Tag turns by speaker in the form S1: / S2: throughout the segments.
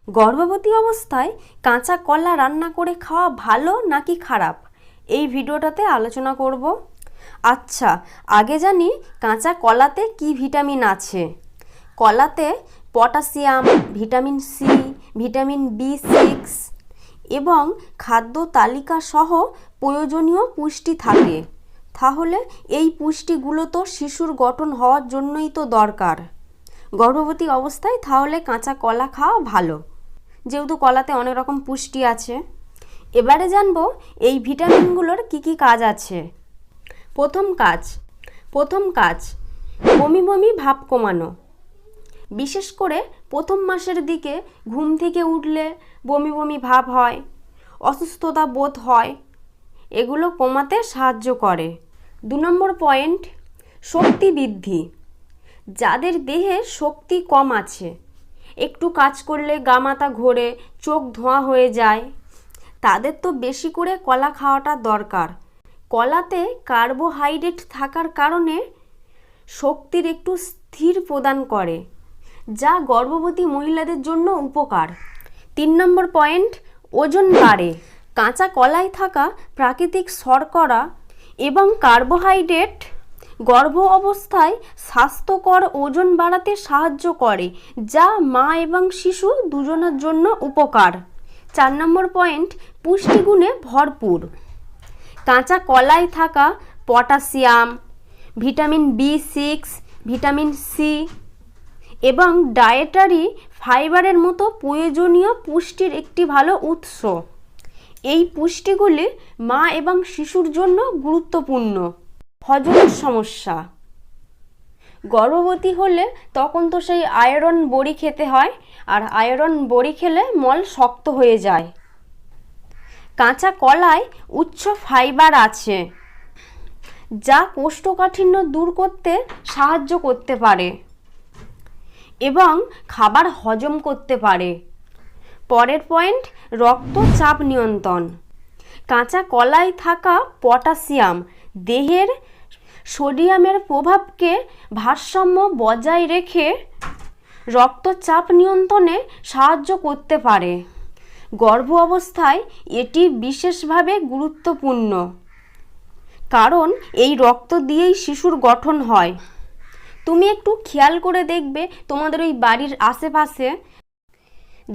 S1: গর্ভবতী অবস্থায় কাঁচা কলা রান্না করে খাওয়া ভালো নাকি খারাপ, এই ভিডিওটাতে আলোচনা করব। আচ্ছা, আগে জানি কাঁচা কলাতে কি ভিটামিন আছে। কলাতে potassium, vitamin C, vitamin B6 এবং খাদ্য তালিকা সহ প্রয়োজনীয় পুষ্টি থাকে। তাহলে এই পুষ্টিগুলো তো শিশুর গঠন হওয়ার জন্যই তো দরকার। গর্ভবতী অবস্থায় তাহলে কাঁচা কলা খাওয়া ভালো, যেহেতু কলাতে অনেক রকম পুষ্টি আছে। এবারে জানবো এই ভিটামিনগুলোর কি কি কাজ আছে। প্রথম কাজ বমি বমি ভাব কমানো। বিশেষ করে প্রথম মাসের দিকে ঘুম থেকে উঠলে বমি বমি ভাব হয়, অসুস্থতা বোধ হয়, এগুলো কমাতে সাহায্য করে। 2 নম্বর পয়েন্ট, শক্তি বৃদ্ধি। যাদের দেহে শক্তি কম আছে, একটু কাজ করলে গা মাথা ঘোরে, চোখ ধোঁয়া হয়ে যায়, তাদের তো বেশি করে কলা খাওয়াটা দরকার। কলাতে কার্বোহাইড্রেট থাকার কারণে শক্তির একটু স্থির প্রদান করে, যা গর্ভবতী মহিলাদের জন্য উপকার। 3 নম্বর পয়েন্ট, ওজন বাড়ে। কাঁচা কলায় থাকা প্রাকৃতিক শর্করা এবং কার্বোহাইড্রেট গর্ভ অবস্থায় স্বাস্থ্যকর ওজন বাড়াতে সাহায্য করে, যা মা এবং শিশু দুজনের জন্য উপকার। 4 নম্বর পয়েন্ট, পুষ্টিগুণে ভরপুর। কাঁচা কলায় থাকা potassium, vitamin B6, vitamin C এবং ডায়েটারি ফাইবারের মতো প্রয়োজনীয় পুষ্টির একটি ভালো উৎস। এই পুষ্টিগুলি মা এবং শিশুর জন্য গুরুত্বপূর্ণ। হজমের সমস্যা, গর্ভবতী হলে তখন তো সেই আয়রন বড়ি খেতে হয়, আর আয়রন বড়ি খেলে মল শক্ত হয়ে যায়। কাঁচা কলায় উচ্চ ফাইবার আছে, যা কোষ্ঠকাঠিন্য দূর করতে সাহায্য করতে পারে এবং খাবার হজম করতে পারে। পরের পয়েন্ট, রক্তচাপ নিয়ন্ত্রণ। কাঁচা কলায় থাকা পটাশিয়াম দেহের সোডিয়ামের প্রভাবকে ভারসাম্য বজায় রেখে রক্তচাপ নিয়ন্ত্রণে সাহায্য করতে পারে। গর্ভ অবস্থায় এটি বিশেষভাবে গুরুত্বপূর্ণ, কারণ এই রক্ত দিয়েই শিশুর গঠন হয়। তুমি একটু খেয়াল করে দেখবে তোমাদের ওই বাড়ির আশেপাশে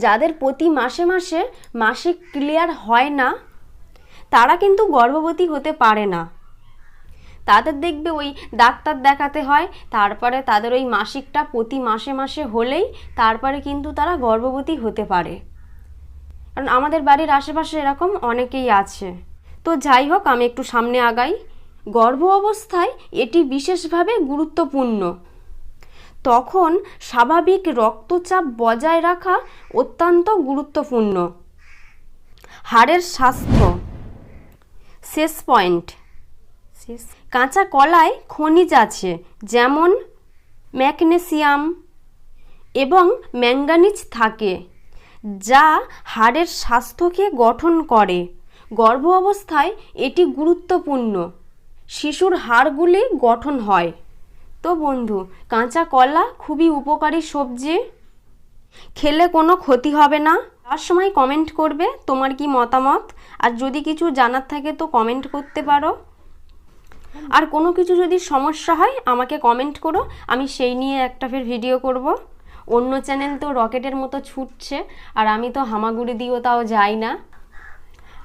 S1: যাদের প্রতি মাসে মাসে মাসিক ক্লিয়ার হয় না, তারা কিন্তু গর্ভবতী হতে পারে না। তাদের দেখবে ওই ডাক্তার দেখাতে হয়, তারপরে তাদের ওই মাসিকটা প্রতি মাসে মাসে হলেই তারপরে কিন্তু তারা গর্ভবতী হতে পারে। কারণ আমাদের বাড়ির আশেপাশে এরকম অনেকেই আছে। তো যাই হোক, আমি একটু সামনে আগাই। গর্ভ অবস্থায় এটি বিশেষভাবে গুরুত্বপূর্ণ, তখন স্বাভাবিক রক্তচাপ বজায় রাখা অত্যন্ত গুরুত্বপূর্ণ। হাড়ের স্বাস্থ্য, শেষ পয়েন্ট। কাঁচা কলায় খনিজ আছে, যেমন ম্যাগনেসিয়াম এবং ম্যাঙ্গানিজ থাকে, যা হাড়ের স্বাস্থ্যকে গঠন করে। গর্ভ অবস্থায় এটি গুরুত্বপূর্ণ, শিশুর হাড়গুলি গঠন হয়। তো বন্ধু, কাঁচা কলা খুবই উপকারী সবজি, খেলে কোনো ক্ষতি হবে না। তার সময় কমেন্ট করবে তোমার কি মতামত, আর যদি কিছু জানার থাকে তো কমেন্ট করতে পারো। আর কোনো কিছু যদি সমস্যা হয় আমাকে কমেন্ট করো, আমি সেই নিয়ে একটা ফের ভিডিও করব। অন্য চ্যানেল তো রকেটের মতো ছুটছে, আর আমি তো হামাগুড়ি দিয়েও তাও যাই না।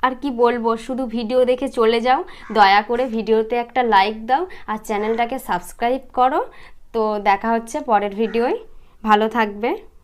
S1: আর কি বলবো, শুধু ভিডিও দেখে চলে যাও। দয়া করে ভিডিওতে একটা লাইক দাও আর চ্যানেলটাকে সাবস্ক্রাইব করো। তো দেখা হচ্ছে পরের ভিডিওয়, ভালো থাকবে।